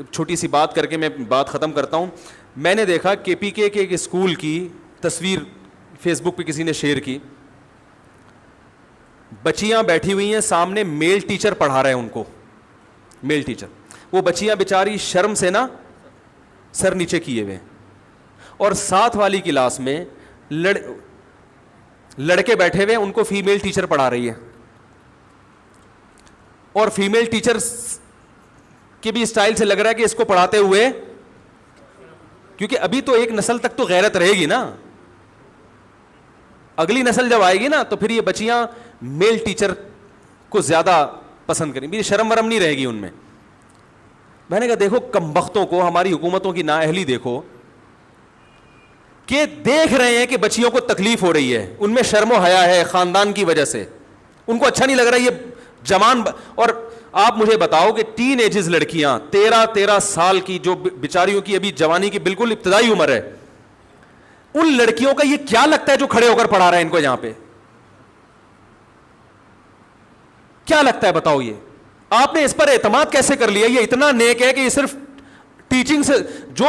چھوٹی سی بات کر کے میں بات ختم کرتا ہوں. میں نے دیکھا کے پی کے ایک اسکول کی تصویر فیس بک پہ کسی نے شیئر کی. بچیاں بیٹھی ہوئی ہیں سامنے, میل ٹیچر پڑھا رہے ہیں ان کو, میل ٹیچر. وہ بچیاں بیچاری شرم سے نا سر نیچے کیے ہوئے ہیں, اور ساتھ والی کلاس میں لڑکے بیٹھے ہوئے ہیں, ان کو فیمیل ٹیچر پڑھا رہی ہے. اور فیمیل ٹیچر کے بھی اسٹائل سے لگ رہا ہے کہ اس کو پڑھاتے ہوئے, کیونکہ ابھی تو ایک نسل تک تو غیرت رہے گی نا, اگلی نسل جب آئے گی نا تو پھر یہ بچیاں میل ٹیچر کو زیادہ پسند کریں گی, شرم ورم نہیں رہے گی ان میں. میں نے کہا دیکھو کمبختوں کو, ہماری حکومتوں کی نااہلی دیکھو کہ دیکھ رہے ہیں کہ بچیوں کو تکلیف ہو رہی ہے, ان میں شرم و حیا ہے خاندان کی وجہ سے, ان کو اچھا نہیں لگ رہا یہ جوان. اور آپ مجھے بتاؤ کہ ٹین ایجز لڑکیاں 13 سال کی جو بیچاریوں کی ابھی جوانی کی بالکل ابتدائی عمر ہے, ان لڑکیوں کا یہ کیا لگتا ہے جو کھڑے ہو کر پڑھا رہے ہیں ان کو یہاں پہ؟ کیا لگتا ہے بتاؤ؟ یہ آپ نے اس پر اعتماد کیسے کر لیا؟ یہ اتنا نیک ہے کہ یہ صرف ٹیچنگ سے, جو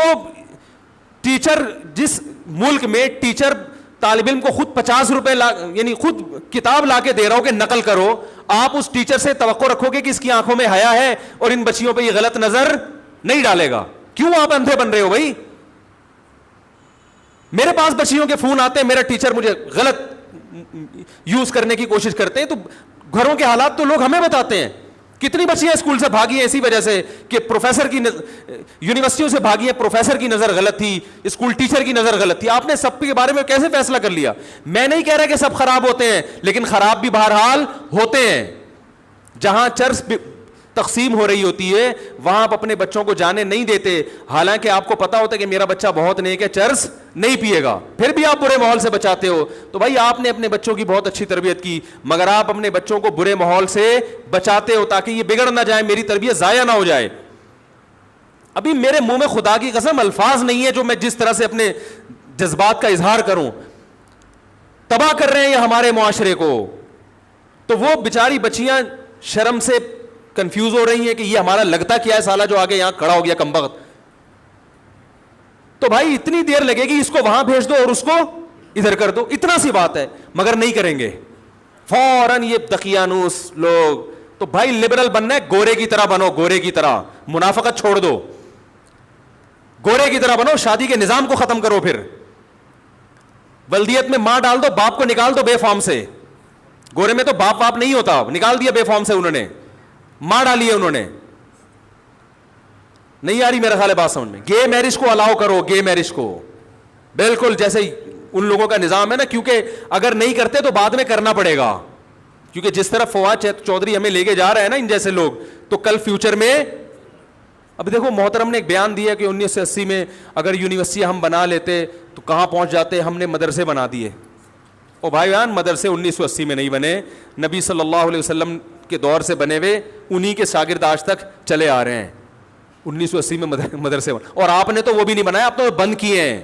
ٹیچر جس ملک میں ٹیچر طالب علم کو خود 50 روپے یعنی خود کتاب لا کے دے رہا ہو کہ نقل کرو, آپ اس ٹیچر سے توقع رکھو گے کہ اس کی آنکھوں میں حیا ہے اور ان بچیوں پہ یہ غلط نظر نہیں ڈالے گا؟ کیوں آپ اندھے بن رہے ہو بھائی؟ میرے پاس بچیوں کے فون آتے ہیں, میرا ٹیچر مجھے غلط یوز کرنے کی کوشش کرتے ہیں, تو گھروں کے حالات تو لوگ ہمیں بتاتے ہیں. کتنی بچیاں اسکول سے بھاگی ہیں اسی وجہ سے کہ پروفیسر کی یونیورسٹیوں سے بھاگی ہیں, پروفیسر کی نظر غلط تھی, اسکول ٹیچر کی نظر غلط تھی. آپ نے سب کے بارے میں کیسے فیصلہ کر لیا؟ میں نہیں کہہ رہا کہ سب خراب ہوتے ہیں, لیکن خراب بھی بہرحال ہوتے ہیں. جہاں چرس تقسیم ہو رہی ہوتی ہے وہاں آپ اپنے بچوں کو جانے نہیں دیتے, حالانکہ آپ کو پتا ہوتا ہے کہ میرا بچہ بہت نیک ہے, چرس نہیں پیے گا, پھر بھی آپ برے ماحول سے بچاتے ہو. تو بھائی آپ نے اپنے بچوں کی بہت اچھی تربیت کی, مگر آپ اپنے بچوں کو برے ماحول سے بچاتے ہو تاکہ یہ بگڑ نہ جائے, میری تربیت ضائع نہ ہو جائے. ابھی میرے منہ میں خدا کی قسم الفاظ نہیں ہے جو میں جس طرح سے اپنے جذبات کا اظہار کروں. تباہ کر رہے ہیں یہ ہمارے معاشرے کو. تو وہ بیچاری بچیاں شرم سے کنفیوز ہو رہی ہیں کہ یہ ہمارا لگتا کیا ہے سالہ جو آگے یہاں کھڑا ہو گیا کمبخت. تو بھائی اتنی دیر لگے گی, اس کو وہاں بھیج دو اور اس کو ادھر کر دو, اتنا سی بات ہے, مگر نہیں کریں گے فوراً یہ دقیانوس لوگ. تو بھائی لبرل بننا ہے گورے کی طرح بنو, گورے کی طرح, منافقت چھوڑ دو, گورے کی طرح بنو, شادی کے نظام کو ختم کرو. پھر بلدیت میں ماں ڈال دو, باپ کو نکال دو بے فارم سے. گورے میں تو باپ واپ نہیں ہوتا, نکال دیا بے فارم سے, انہوں نے ماں ڈالی ہے. انہوں نے نہیں آ رہی میرا خیال ہے بات سمجھ میں. گے میرج کو الاؤ کرو, گے میرج کو بالکل جیسے ان لوگوں کا نظام ہے نا, کیونکہ اگر نہیں کرتے تو بعد میں کرنا پڑے گا, کیونکہ جس طرح فواد چودھری ہمیں لے کے جا رہے ہیں نا ان جیسے لوگ, تو کل فیوچر میں. اب دیکھو محترم نے ایک بیان دیا کہ 1980 میں اگر یونیورسٹی ہم بنا لیتے تو کہاں پہنچ جاتے, ہم نے مدرسے بنا دیے. او بھائی جان, مدرسے 1980 میں نہیں بنے, نبی صلی اللہ علیہ وسلم کے دور سے بنے ہوئے, انہی کے شاگرد آج تک چلے آ رہے ہیں. 1980 میں مدرسے بنے, اور آپ نے تو وہ بھی نہیں بنایا, آپ تو بند کیے ہیں.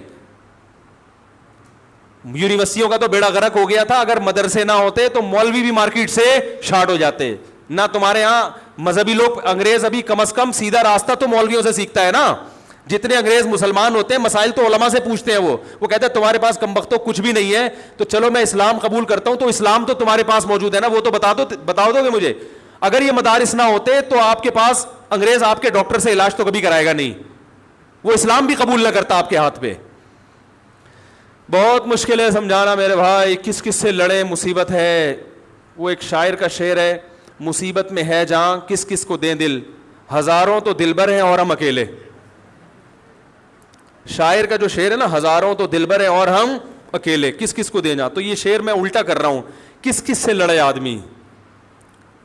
یونیورسٹیوں کا تو بیڑا غرق ہو گیا تھا, اگر مدرسے نہ ہوتے تو مولوی بھی مارکیٹ سے شارٹ ہو جاتے. نہ تمہارے ہاں مذہبی لوگ, انگریز ابھی کم از کم سیدھا راستہ تو مولویوں سے سیکھتا ہے نا. جتنے انگریز مسلمان ہوتے ہیں مسائل تو علماء سے پوچھتے ہیں. وہ کہتے ہیں تمہارے پاس کمبختوں کچھ بھی نہیں ہے, تو چلو میں اسلام قبول کرتا ہوں, تو اسلام تو تمہارے پاس موجود ہے نا, وہ تو بتا دو گے مجھے. اگر یہ مدارس نہ ہوتے تو آپ کے پاس انگریز آپ کے ڈاکٹر سے علاج تو کبھی کرائے گا نہیں, وہ اسلام بھی قبول نہ کرتا آپ کے ہاتھ پہ. بہت مشکل ہے سمجھانا میرے بھائی, کس کس سے لڑیں, مصیبت ہے. وہ ایک شاعر کا شعر ہے, مصیبت میں ہے جہاں کس کس کو دیں دل, ہزاروں تو دلبر ہیں اور ہم اکیلے. شاعر کا جو شعر ہے نا, ہزاروں تو دلبر ہیں اور ہم اکیلے, کس کس کو دیں جا. تو یہ شعر میں الٹا کر رہا ہوں, کس کس سے لڑے آدمی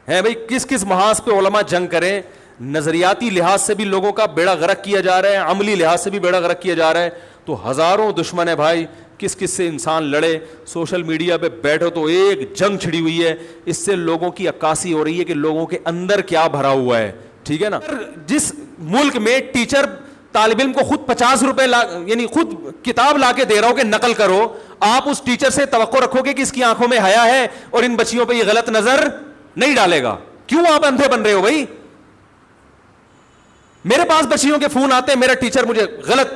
ہے بھائی, کس کس محاذ پہ علماء جنگ کریں. نظریاتی لحاظ سے بھی لوگوں کا بیڑا غرق کیا جا رہا ہے, عملی لحاظ سے بھی بیڑا غرق کیا جا رہا ہے. تو ہزاروں دشمن ہے بھائی, کس کس سے انسان لڑے. سوشل میڈیا پہ بیٹھو تو ایک جنگ چھڑی ہوئی ہے, اس سے لوگوں کی عکاسی ہو رہی ہے کہ لوگوں کے اندر کیا بھرا ہوا ہے. ٹھیک ہے نا. جس ملک میں ٹیچر طالب علم کو خود 50 روپے یعنی خود کتاب لا کے دے رہا ہو کہ نقل کرو, آپ اس ٹیچر سے توقع رکھو گے کہ اس کی آنکھوں میں حیا ہے اور ان بچیوں پہ یہ غلط نظر نہیں ڈالے گا. کیوں آپ اندھے بن رہے ہو بھائی؟ میرے پاس بچیوں کے فون آتے ہیں, میرا ٹیچر مجھے غلط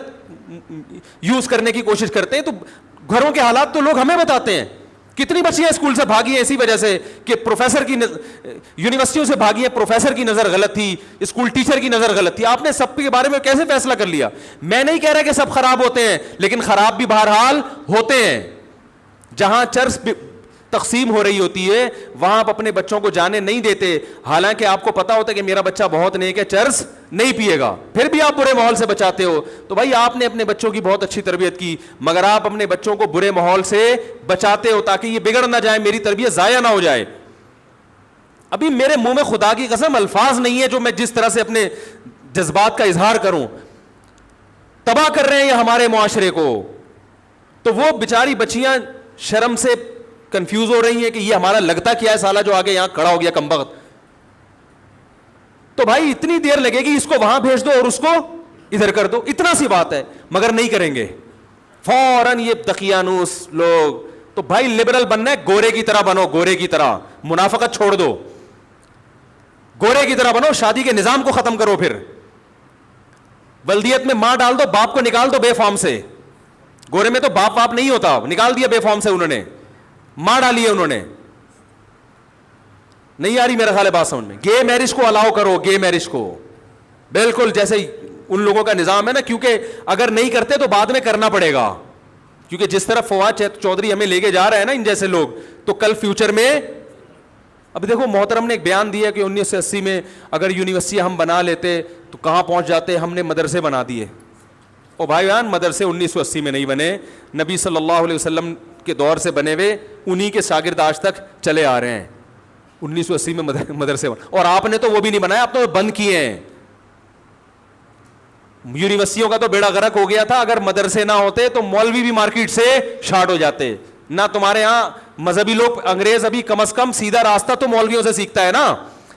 یوز کرنے کی کوشش کرتے ہیں, تو گھروں کے حالات تو لوگ ہمیں بتاتے ہیں. کتنی بچیاں اسکول سے بھاگی ہیں اسی وجہ سے کہ پروفیسر کی یونیورسٹیوں سے بھاگی ہیں, پروفیسر کی نظر غلط تھی, اسکول ٹیچر کی نظر غلط تھی. آپ نے سب کے بارے میں کیسے فیصلہ کر لیا؟ میں نہیں کہہ رہا کہ سب خراب ہوتے ہیں, لیکن خراب بھی بہرحال ہوتے ہیں. جہاں چرس تقسیم ہو رہی ہوتی ہے وہاں آپ اپنے بچوں کو جانے نہیں دیتے, حالانکہ آپ کو پتا ہوتا ہے کہ میرا بچہ بہت نیک ہے, چرس نہیں پیے گا, پھر بھی آپ برے ماحول سے بچاتے ہو. تو بھائی آپ نے اپنے بچوں کی بہت اچھی تربیت کی, مگر آپ اپنے بچوں کو برے ماحول سے بچاتے ہو تاکہ یہ بگڑ نہ جائے, میری تربیت ضائع نہ ہو جائے. ابھی میرے منہ میں خدا کی قسم الفاظ نہیں ہے جو میں جس طرح سے اپنے جذبات کا اظہار کروں. تباہ کر رہے ہیں یہ ہمارے معاشرے کو. تو وہ بیچاری بچیاں شرم سے کنفیوز ہو رہی ہیں کہ یہ ہمارا لگتا کیا ہے سالہ جو آگے یہاں کھڑا ہو گیا کمبخت. تو بھائی اتنی دیر لگے گی, اس کو وہاں بھیج دو اور اس کو ادھر کر دو, اتنا سی بات ہے, مگر نہیں کریں گے فوراً یہ دقیانوس لوگ. تو بھائی لبرل بننا ہے, گورے کی طرح بنو, گورے کی طرح, منافقت چھوڑ دو, گورے کی طرح بنو, شادی کے نظام کو ختم کرو. پھر ولدیت میں ماں ڈال دو, باپ کو نکال دو بے فارم سے. گورے میں تو باپ نہیں ہوتا, نکال دیا بے فارم سے انہوں نے, ماں ڈالی ہے انہوں نے. نہیں آ رہی میرا خیال ہے بات سمجھ میں. گے میرج کو الاؤ کرو, گے میرج کو بالکل جیسے ان لوگوں کا نظام ہے نا, کیونکہ اگر نہیں کرتے تو بعد میں کرنا پڑے گا, کیونکہ جس طرح فواد چودھری ہمیں لے کے جا رہے ہیں نا ان جیسے لوگ, تو کل فیوچر میں. اب دیکھو محترم نے ایک بیان دیا کہ 1980 میں اگر یونیورسٹی ہم بنا لیتے تو کہاں پہنچ جاتے, ہم نے مدرسے بنا دیے. او بھائی جان, مدرسے 1980 میں نہیں بنے, نبی صلی اللہ علیہ وسلم کے دور سے بنے ہوئے, انہی کے شاگرد آج تک چلے آ رہے ہیں. 1980 میں مدرسے بنے, اور آپ نے تو وہ بھی نہیں بنایا, آپ تو بند کیے ہیں. یونیورسٹیوں کا تو بیڑا غرق ہو گیا تھا, اگر مدرسے نہ ہوتے تو مولوی بھی مارکیٹ سے شارٹ ہو جاتے. نہ تمہارے ہاں مذہبی لوگ, انگریز ابھی کم از کم سیدھا راستہ تو مولویوں سے سیکھتا ہے نا.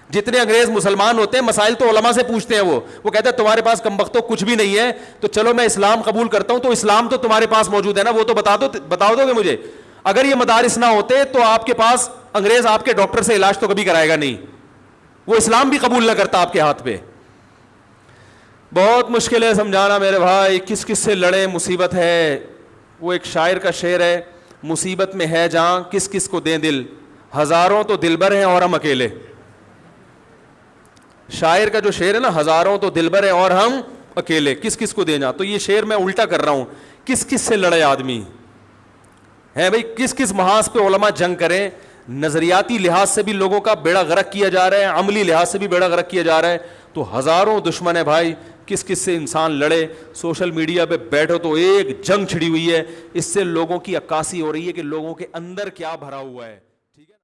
جتنے انگریز مسلمان ہوتے ہیں مسائل تو علماء سے پوچھتے ہیں. وہ کہتے ہیں تمہارے پاس کمبختوں کچھ بھی نہیں ہے, تو چلو میں اسلام قبول کرتا ہوں, تو اسلام تو تمہارے پاس موجود ہے نا, وہ تو بتا دو گے مجھے. اگر یہ مدارس نہ ہوتے تو آپ کے پاس انگریز آپ کے ڈاکٹر سے علاج تو کبھی کرائے گا نہیں, وہ اسلام بھی قبول نہ کرتا آپ کے ہاتھ پہ. بہت مشکل ہے سمجھانا میرے بھائی, کس کس سے لڑیں, مصیبت ہے. وہ ایک شاعر کا شعر ہے, مصیبت میں ہے جہاں کس کس کو دیں دل, ہزاروں تو دلبر ہیں اور ہم اکیلے. شاعر کا جو شعر ہے نا, ہزاروں تو دلبر ہیں اور ہم اکیلے, کس کس کو دیں جا. تو یہ شعر میں الٹا کر رہا ہوں, کس کس سے لڑے آدمی ہے بھائی, کس کس محاذ پہ علماء جنگ کریں. نظریاتی لحاظ سے بھی لوگوں کا بیڑا غرق کیا جا رہا ہے, عملی لحاظ سے بھی بیڑا غرق کیا جا رہا ہے. تو ہزاروں دشمن ہے بھائی, کس کس سے انسان لڑے. سوشل میڈیا پہ بیٹھو تو ایک جنگ چھڑی ہوئی ہے, اس سے لوگوں کی عکاسی ہو رہی ہے کہ لوگوں کے اندر کیا بھرا ہوا ہے.